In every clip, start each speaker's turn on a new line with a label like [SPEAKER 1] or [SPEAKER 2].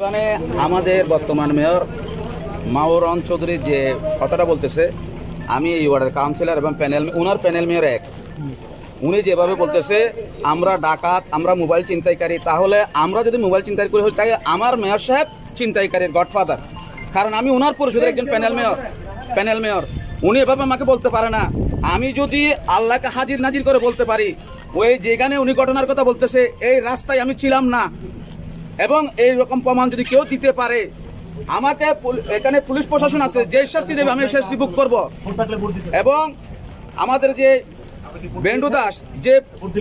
[SPEAKER 1] মানে আমাদের বর্তমান মেয়র মাওরন চৌধুরী যে কথাটা বলতেছে, আমি এই ওয়ার্ডের কাউন্সিলর এবং ওনার প্যানেল মেয়র এক, উনি যেভাবে বলতেছে আমরা ডাকাত, আমরা মোবাইল ছিনতাইকারী, তাহলে আমরা যদি মোবাইল ছিনতাই করি তাই আমার মেয়র সাহেব ছিনতাইকারীর গডফাদার, কারণ আমি ওনার পরিষদের একজন প্যানেল মেয়র। উনি এভাবে আমাকে বলতে পারে না। আমি যদি আল্লাহকে হাজির নাজির করে বলতে পারি ওই যেখানে উনি ঘটনার কথা বলতেছে এই রাস্তায় আমি ছিলাম না, এবং এই রকম প্রমাণ যদি কেউ দিতে পারে, আমাকে এখানে পুলিশ প্রশাসন আছে, যে শাস্তি দেবে আমি শাস্তি বুক করব। এবং আমাদের যে বেন্ডু দাস যে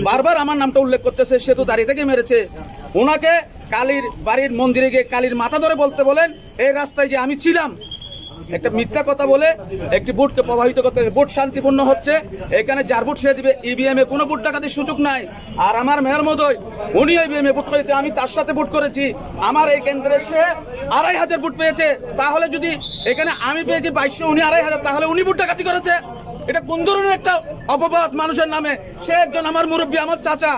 [SPEAKER 1] বারবার আমার নামটা উল্লেখ করতেছে, সে তো দাঁড়িয়ে থেকে মেরেছে, ওনাকে কালীর বাড়ির মন্দিরে গিয়ে কালীর মাথা ধরে বলতে বলেন এই রাস্তায় যে আমি ছিলাম। একটা মিথ্যা কথা বলে একটি ভোটকে প্রভাবিত করতে, ভোট শান্তিপূর্ণ হচ্ছে, এখানে যার ভোট সে দিবে, ইভিএম এ কোনো ভোট ডাকাতির সুযোগ নাই। আর আমার মেয়র মহোদয় উনি ইভিএম এ ভোট করেছে, আমি তার সাথে ভোট করেছি, আমার এই কেন্দ্রে সে 2500 ভোট পেয়েছে, তাহলে যদি এখানে আমি পেয়েছি 2200, উনি 2500, তাহলে উনি ভোট ডাকাতি করেছে। এটা কোন ধরনের একটা অপবাদ মানুষের নামে? সে একজন আমার মুরব্বী, আমার চাচা,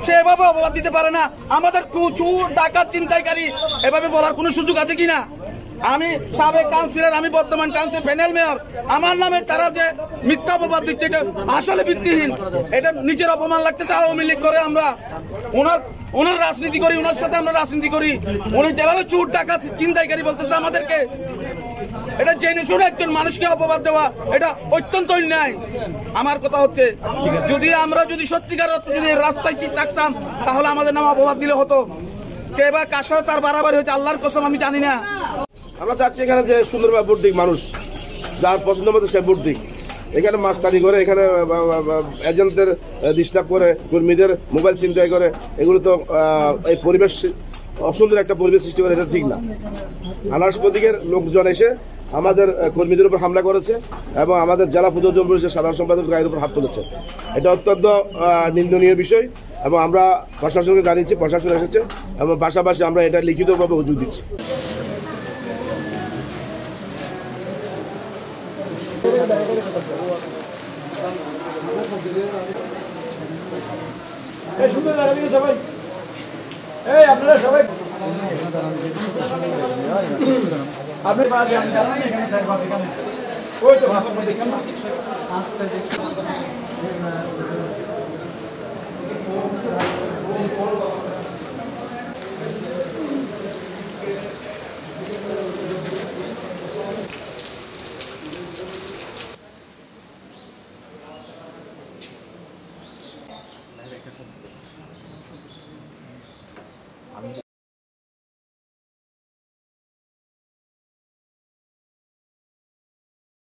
[SPEAKER 1] সে এভাবে অপবাদ দিতে পারে না। আমাদের চুর ডাকাত চিন্তাইকারী এভাবে বলার কোনো সুযোগ আছে কিনা? আমি সাবেক কাউন্সিলর, আমি বর্তমান কাউন্সিলর প্যানেল মেয়র, আমার নামে তারা যে মিথ্যা অপবাদ দিচ্ছে এটা আসলে ভিত্তিহীন। এটা নিজের অপমান লাগতেছে। আওয়ামী লীগ করে আমরা ওনার রাজনীতি করি, ওনার সাথে আমরা রাজনীতি করি। উনি যেভাবে চুর ডাকাত চিন্তাইকারী বলতেছে আমাদেরকে, এটা জেনে শুনে একজন মানুষকে অপবাদ দেওয়া এটা অত্যন্ত অন্যায়। আমার কথা হচ্ছে যদি সত্যিকার যদি রাস্তায় থাকতাম তাহলে আমাদের নামে অপবাদ দিলে হতো। কে বা কার সাথে তার বাড়াবাড়ি হয়েছে আল্লাহর কসম আমি জানি না।
[SPEAKER 2] আমরা চাচ্ছি এখানে যে সুন্দরভাবে ভোট দিক, মানুষ যার পছন্দ মতো সে ভোট দিক। এখানে মাস্তানি করে, এখানে এজেন্টদের ডিস্টার্ব করে, কর্মীদের মোবাইল ছিনতাই করে, এগুলো তো এই পরিবেশ অসুন্দর একটা পরিবেশ সৃষ্টি করে, এটা ঠিক না। আনারস প্রতীকের লোকজন এসে আমাদের কর্মীদের উপর হামলা করেছে এবং আমাদের জেলা পুজোজন পরিষদের সাধারণ সম্পাদক গায়ের উপর হাত তুলেছে। এটা অত্যন্ত নিন্দনীয় বিষয় এবং আমরা প্রশাসনকে জানিয়েছি, প্রশাসন এসেছে এবং পাশাপাশি আমরা এটা লিখিতভাবে অভিযোগ দিচ্ছি।
[SPEAKER 3] সবাই আপনারা সবাই আপনি